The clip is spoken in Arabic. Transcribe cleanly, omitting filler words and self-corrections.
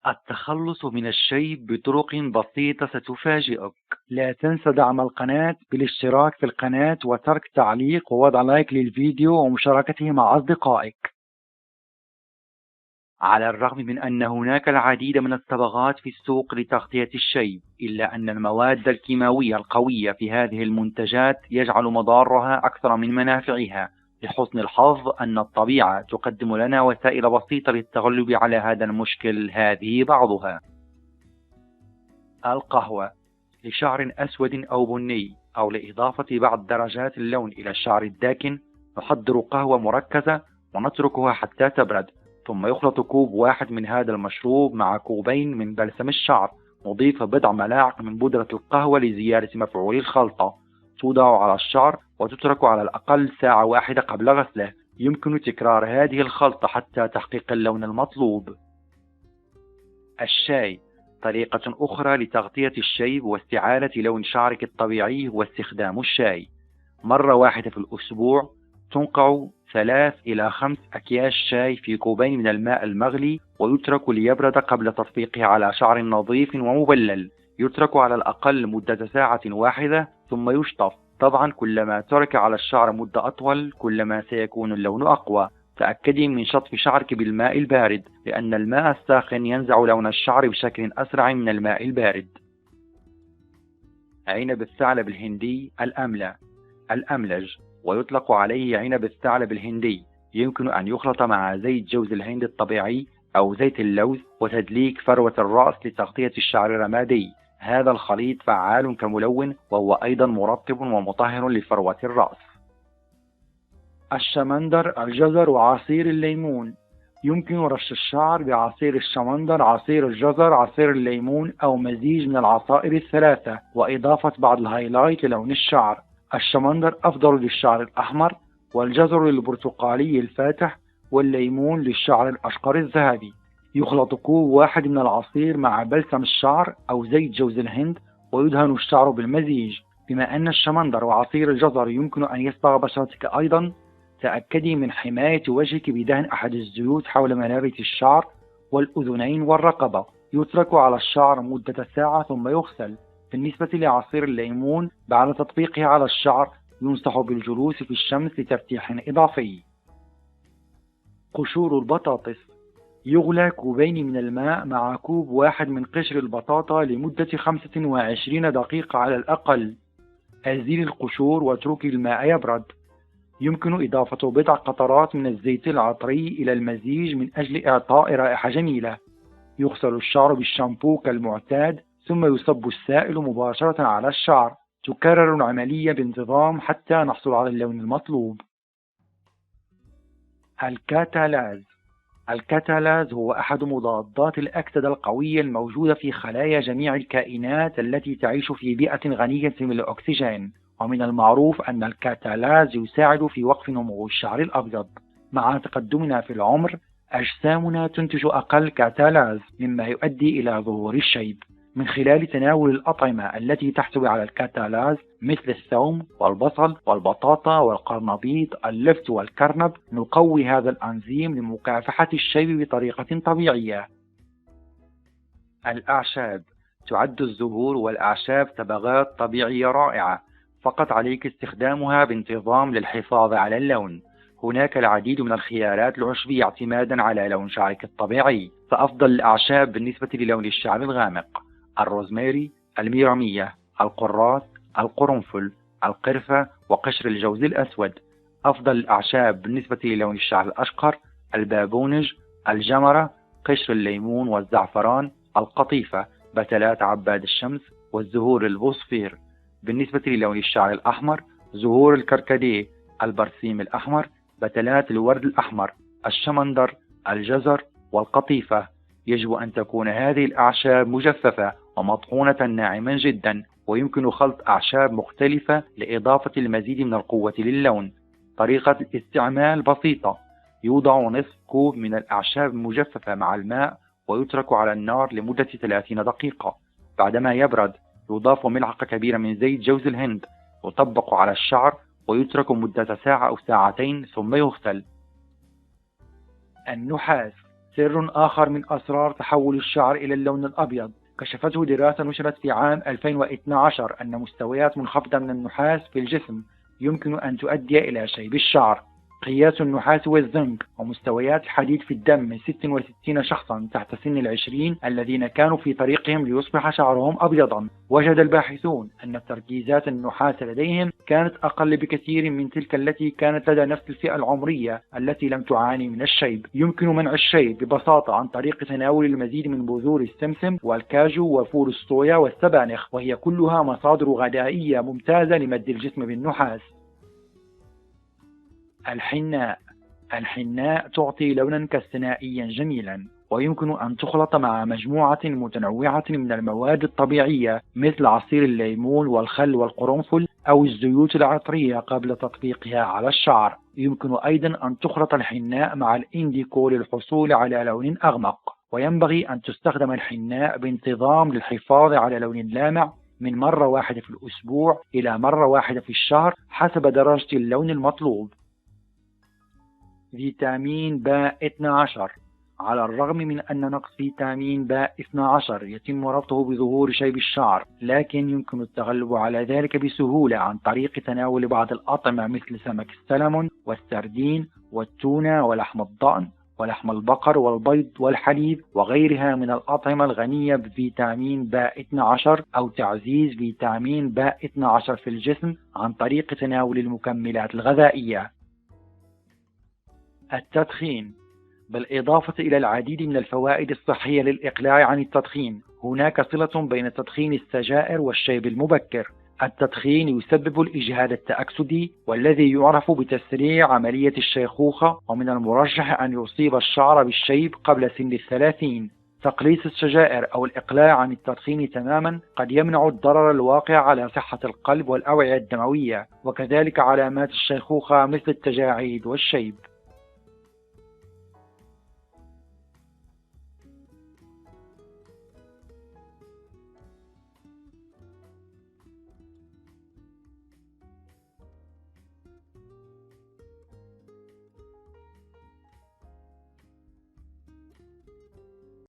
التخلص من الشيب بطرق بسيطة ستفاجئك. لا تنسى دعم القناة بالاشتراك في القناة وترك تعليق ووضع لايك للفيديو ومشاركته مع أصدقائك. على الرغم من أن هناك العديد من الصبغات في السوق لتغطية الشيب، إلا أن المواد الكيماوية القوية في هذه المنتجات يجعل مضارها أكثر من منافعها. لحسن الحظ أن الطبيعة تقدم لنا وسائل بسيطة للتغلب على هذا المشكل، هذه بعضها: القهوة لشعر أسود أو بني، أو لإضافة بعض درجات اللون إلى الشعر الداكن، نحضر قهوة مركزة ونتركها حتى تبرد، ثم يخلط كوب واحد من هذا المشروب مع كوبين من بلسم الشعر. نضيف بضع ملاعق من بودرة القهوة لزيادة مفعول الخلطة. توضع على الشعر وتترك على الأقل ساعة واحدة قبل غسله. يمكن تكرار هذه الخلطة حتى تحقيق اللون المطلوب. الشاي طريقة أخرى لتغطية الشيب واستعادة لون شعرك الطبيعي هو استخدام الشاي. مرة واحدة في الأسبوع تنقع 3 إلى 5 أكياس شاي في كوبين من الماء المغلي، ويترك ليبرد قبل تطبيقه على شعر نظيف ومبلل. يترك على الأقل مدة ساعة واحدة ثم يشطف. طبعا كلما ترك على الشعر مدة أطول كلما سيكون اللون أقوى. تأكدي من شطف شعرك بالماء البارد، لأن الماء الساخن ينزع لون الشعر بشكل أسرع من الماء البارد. عنب الثعلب الهندي الأملج، ويطلق عليه عنب الثعلب الهندي. يمكن أن يخلط مع زيت جوز الهند الطبيعي أو زيت اللوز وتدليك فروة الرأس لتغطية الشعر الرمادي. هذا الخليط فعال كملون، وهو أيضا مرطب ومطهر لفروة الرأس. الشمندر، الجزر وعصير الليمون. يمكن رش الشعر بعصير الشمندر، عصير الجزر، عصير الليمون، أو مزيج من العصائر الثلاثة، وإضافة بعض الهايلايت للون الشعر. الشمندر أفضل للشعر الأحمر، والجزر للبرتقالي الفاتح، والليمون للشعر الأشقر الذهبي. يخلط كوب واحد من العصير مع بلسم الشعر أو زيت جوز الهند، ويدهن الشعر بالمزيج. بما أن الشمندر وعصير الجزر يمكن أن يصبغ بشرتك أيضا، تأكدي من حماية وجهك بدهن أحد الزيوت حول منابت الشعر والأذنين والرقبة. يترك على الشعر مدة ساعة ثم يغسل. بالنسبة لعصير الليمون، بعد تطبيقه على الشعر ينصح بالجلوس في الشمس لتفتيح إضافي. قشور البطاطس. يغلى كوبين من الماء مع كوب واحد من قشر البطاطا لمدة 25 دقيقة على الأقل. أزيل القشور واتركي الماء يبرد. يمكن إضافة بضع قطرات من الزيت العطري إلى المزيج من أجل إعطاء رائحة جميلة. يغسل الشعر بالشامبو كالمعتاد، ثم يصب السائل مباشرة على الشعر. تكرر العملية بانتظام حتى نحصل على اللون المطلوب. الكاتالاز هو أحد مضادات الأكسدة القوية الموجودة في خلايا جميع الكائنات التي تعيش في بيئة غنية بالأكسجين. ومن المعروف أن الكاتالاز يساعد في وقف نمو الشعر الأبيض. مع تقدمنا في العمر، أجسامنا تنتج أقل كاتالاز، مما يؤدي إلى ظهور الشيب. من خلال تناول الأطعمة التي تحتوي على الكاتالاز مثل الثوم والبصل والبطاطا والقرنبيط، اللفت والكرنب، نقوي هذا الأنزيم لمكافحة الشيب بطريقة طبيعية. الأعشاب. تعد الزهور والأعشاب صبغات طبيعية رائعة، فقط عليك استخدامها بانتظام للحفاظ على اللون. هناك العديد من الخيارات العشبية اعتمادا على لون شعرك الطبيعي. فأفضل الأعشاب بالنسبة للون الشعر الغامق: الروزماري، الميرمية، القراص، القرنفل، القرفة، وقشر الجوز الأسود. أفضل الأعشاب بالنسبة للون الشعر الأشقر: البابونج، الجمرة، قشر الليمون والزعفران، القطيفة، بتلات عباد الشمس، والزهور البوصفير. بالنسبة للون الشعر الأحمر: زهور الكركديه، البرسيم الأحمر، بتلات الورد الأحمر، الشمندر، الجزر، والقطيفة. يجب أن تكون هذه الأعشاب مجففة ومطحونة ناعما جدا، ويمكن خلط أعشاب مختلفة لإضافة المزيد من القوة للون. طريقة الاستعمال بسيطة: يوضع نصف كوب من الأعشاب المجففة مع الماء ويترك على النار لمدة 30 دقيقة. بعدما يبرد يضاف ملعقة كبيرة من زيت جوز الهند، يطبق على الشعر ويترك مدة ساعة أو ساعتين ثم يغسل. النحاس. سر آخر من أسرار تحول الشعر إلى اللون الأبيض كشفته دراسة نشرت في عام 2012 أن مستويات منخفضة من النحاس في الجسم يمكن أن تؤدي إلى شيب الشعر. قياس النحاس والزنك ومستويات الحديد في الدم من 66 شخصا تحت سن 20 الذين كانوا في طريقهم ليصبح شعرهم أبيضا، وجد الباحثون أن تركيزات النحاس لديهم كانت أقل بكثير من تلك التي كانت لدى نفس الفئة العمرية التي لم تعاني من الشيب. يمكن منع الشيب ببساطة عن طريق تناول المزيد من بذور السمسم والكاجو وفول الصويا والسبانخ، وهي كلها مصادر غذائية ممتازة لمد الجسم بالنحاس. الحناء تعطي لونا كاستنائيا جميلا، ويمكن أن تخلط مع مجموعة متنوعة من المواد الطبيعية مثل عصير الليمون والخل والقرنفل أو الزيوت العطرية قبل تطبيقها على الشعر. يمكن أيضا أن تخلط الحناء مع الإنديكو للحصول على لون أغمق، وينبغي أن تستخدم الحناء بانتظام للحفاظ على لون لامع من مرة واحدة في الأسبوع إلى مرة واحدة في الشهر حسب درجة اللون المطلوب. فيتامين ب12. على الرغم من أن نقص فيتامين ب12 يتم ربطه بظهور شيب الشعر، لكن يمكن التغلب على ذلك بسهولة عن طريق تناول بعض الأطعمة مثل سمك السلمون والسردين والتونة ولحم الضأن ولحم البقر والبيض والحليب وغيرها من الأطعمة الغنية بفيتامين ب12، أو تعزيز فيتامين ب12 في الجسم عن طريق تناول المكملات الغذائية. التدخين. بالإضافة إلى العديد من الفوائد الصحية للإقلاع عن التدخين، هناك صلة بين تدخين السجائر والشيب المبكر. التدخين يسبب الإجهاد التأكسدي والذي يعرف بتسريع عملية الشيخوخة، ومن المرجح أن يصيب الشعر بالشيب قبل سن 30. تقليص السجائر أو الإقلاع عن التدخين تماما قد يمنع الضرر الواقع على صحة القلب والأوعية الدموية، وكذلك علامات الشيخوخة مثل التجاعيد والشيب.